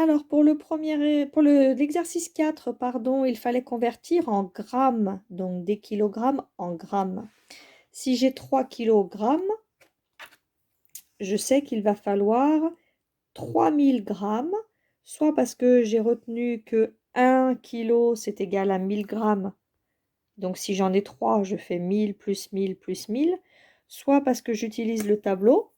Alors, pour l'exercice 4, pardon, il fallait convertir en grammes, donc des kilogrammes en grammes. Si j'ai 3 kilogrammes, je sais qu'il va falloir 3000 grammes, soit parce que j'ai retenu que 1 kilo, c'est égal à 1000 grammes. Donc, si j'en ai 3, je fais 1000 plus 1000 plus 1000, soit parce que j'utilise le tableau.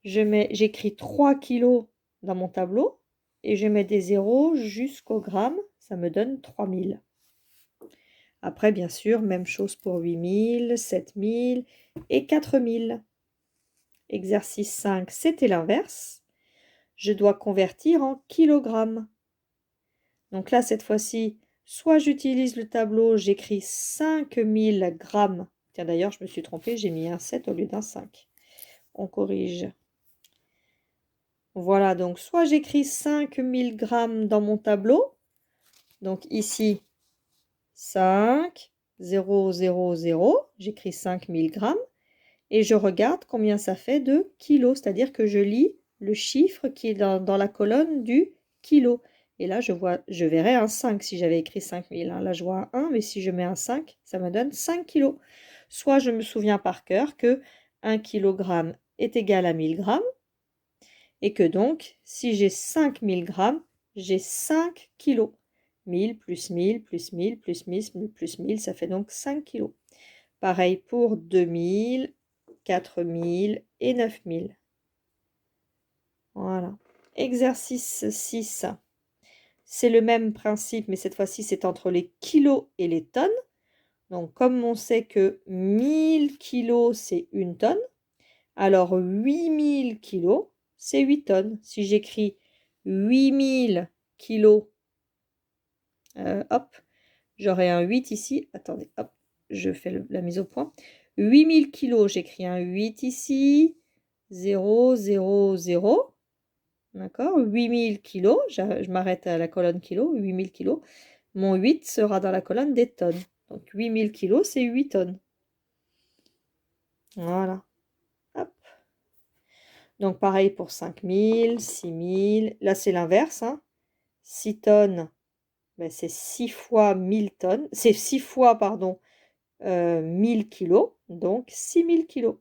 J'écris 3 kilos dans mon tableau et je mets des zéros jusqu'au gramme, ça me donne 3000. Après, bien sûr, même chose pour 8000, 7000 et 4000. Exercice 5, c'était l'inverse. Je dois convertir en kilogrammes. Donc là, cette fois-ci, soit j'utilise le tableau, j'écris 5000 grammes. Tiens, d'ailleurs, je me suis trompée, j'ai mis un 7 au lieu d'un 5. On corrige. Voilà, donc soit j'écris 5000 grammes dans mon tableau. Donc ici, 5, 0, 0, 0. J'écris 5000 grammes. Et je regarde combien ça fait de kilos. C'est-à-dire que je lis le chiffre qui est dans la colonne du kilo. Et là, je verrai un 5 si j'avais écrit 5000. Là, je vois un 1, mais si je mets un 5, ça me donne 5 kilos. Soit je me souviens par cœur que 1 kg est égal à 1000 grammes. Et que donc, si j'ai 5000 grammes, j'ai 5 kilos. 1000 plus 1000 plus 1000 plus 1000 plus 1000, ça fait donc 5 kilos. Pareil pour 2000, 4000 et 9000. Voilà. Exercice 6. C'est le même principe, mais cette fois-ci, c'est entre les kilos et les tonnes. Donc, comme on sait que 1000 kilos, c'est 1 tonne, alors 8000 kilos, c'est 8 tonnes. Si j'écris 8000 kilos, hop, j'aurai un 8 ici. Attendez, hop, je fais la mise au point. 8000 kilos, j'écris un 8 ici. 0, 0, 0. D'accord, 8000 kilos, je m'arrête à la colonne kilos, 8000 kilos. Mon 8 sera dans la colonne des tonnes. Donc 8000 kilos, c'est 8 tonnes. Voilà. Hop. Donc pareil pour 5000, 6000. Là, c'est l'inverse. 6 tonnes, ben, c'est 6 fois 1000 tonnes. C'est 6 fois, pardon, 1000 kilos. Donc 6000 kilos.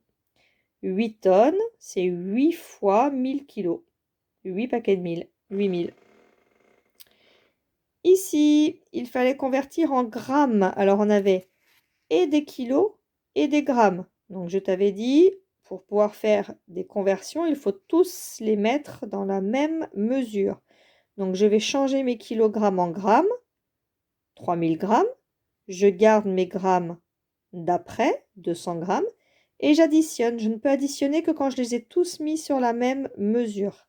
8 tonnes, c'est 8 fois 1000 kilos. 8 paquets de 1000. 8000. Ici, il fallait convertir en grammes. Alors, on avait et des kilos et des grammes. Donc, je t'avais dit, pour pouvoir faire des conversions, il faut tous les mettre dans la même mesure. Donc, je vais changer mes kilogrammes en grammes. 3000 grammes. Je garde mes grammes d'après, 200 grammes. Et j'additionne. Je ne peux additionner que quand je les ai tous mis sur la même mesure.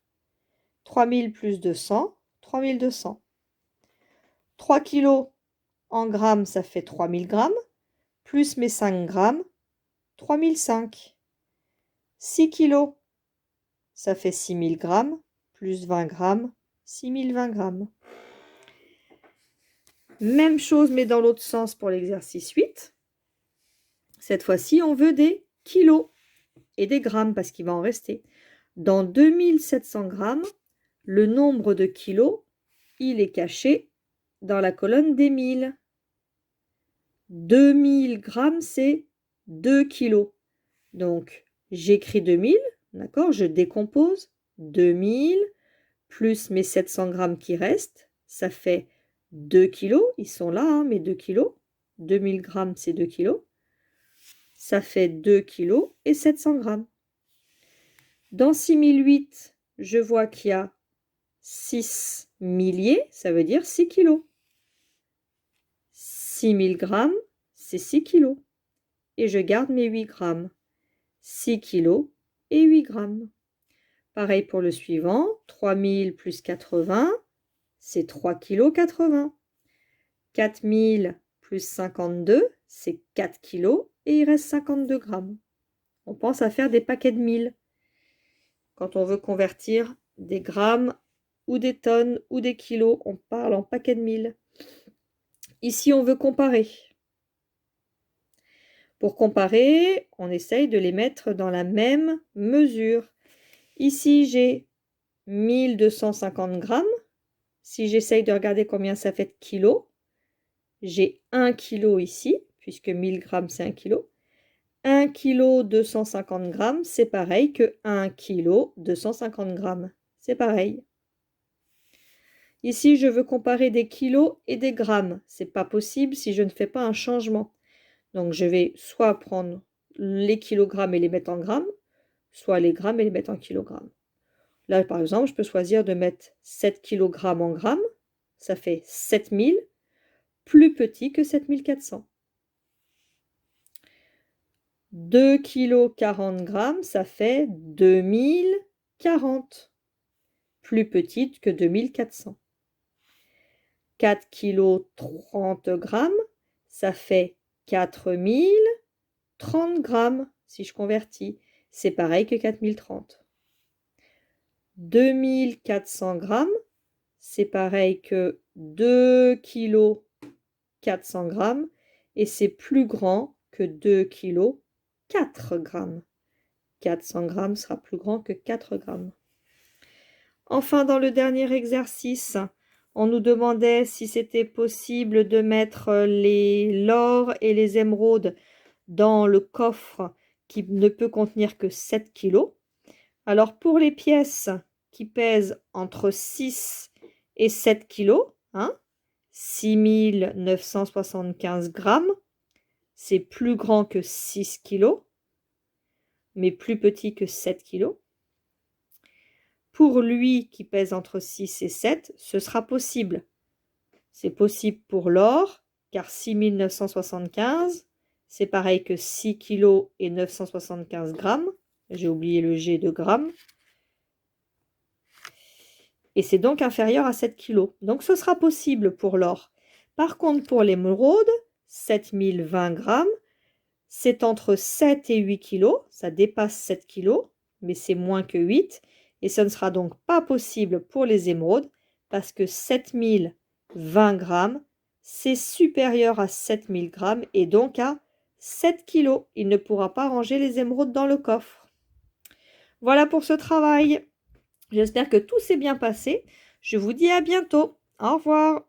3000 plus 200, 3200. 3 kilos en grammes, ça fait 3000 grammes. Plus mes 5 grammes, 3005. 6 kilos, ça fait 6000 grammes. Plus 20 grammes, 6020 grammes. Même chose, mais dans l'autre sens pour l'exercice 8. Cette fois-ci, on veut des kilos et des grammes parce qu'il va en rester. Dans 2700 grammes, le nombre de kilos, il est caché dans la colonne des 1000. 2000 grammes, c'est 2 kilos. Donc, j'écris 2000, d'accord? Je décompose 2000 plus mes 700 grammes qui restent, ça fait 2 kilos. Ils sont là, mes 2 kilos. 2000 grammes, c'est 2 kilos. Ça fait 2 kilos et 700 grammes. Dans 6008, je vois qu'il y a 6 milliers, ça veut dire 6 kilos. 6000 grammes, c'est 6 kilos. Et je garde mes 8 grammes. 6 kilos et 8 grammes. Pareil pour le suivant. 3000 plus 80, c'est 3 kilos 80. 4000 plus 52, c'est 4 kilos et il reste 52 grammes. On pense à faire des paquets de 1000 quand on veut convertir des grammes ou des tonnes ou des kilos. On parle en paquets de 1000. Ici, on veut comparer. Pour comparer, on essaye de les mettre dans la même mesure. Ici, j'ai 1250 grammes. Si j'essaye de regarder combien ça fait de kilos, j'ai 1 kilo ici, puisque 1000 grammes c'est 1 kilo. 1 kg 250 grammes, c'est pareil que 1 kg 250 grammes. C'est pareil. Ici, je veux comparer des kilos et des grammes. C'est pas possible si je ne fais pas un changement. Donc, je vais soit prendre les kilogrammes et les mettre en grammes, soit les grammes et les mettre en kilogrammes. Là, par exemple, je peux choisir de mettre 7 kg en grammes. Ça fait 7000, plus petit que 7400. 2 kg 40 grammes, ça fait 2040, plus petite que 2400. 4 kg 30 grammes, ça fait 4030 grammes, si je convertis. C'est pareil que 4030. 2400 grammes, c'est pareil que 2 kg 400 grammes, et c'est plus grand que 2 kg 4 grammes. 400 grammes sera plus grand que 4 grammes. Enfin, dans le dernier exercice, on nous demandait si c'était possible de mettre l'or et les émeraudes dans le coffre qui ne peut contenir que 7 kg. Alors, pour les pièces qui pèsent entre 6 et 7 kg, 6975 grammes, c'est plus grand que 6 kg, mais plus petit que 7 kg. Pour lui qui pèse entre 6 et 7, ce sera possible. C'est possible pour l'or, car 6975, c'est pareil que 6 kg et 975 grammes. J'ai oublié le G de grammes. Et c'est donc inférieur à 7 kg. Donc ce sera possible pour l'or. Par contre, pour l'émeraude, 7020 grammes, c'est entre 7 et 8 kg. Ça dépasse 7 kg, mais c'est moins que 8. Et ce ne sera donc pas possible pour les émeraudes parce que 7020 grammes, c'est supérieur à 7000 grammes et donc à 7 kg. Il ne pourra pas ranger les émeraudes dans le coffre. Voilà pour ce travail. J'espère que tout s'est bien passé. Je vous dis à bientôt. Au revoir.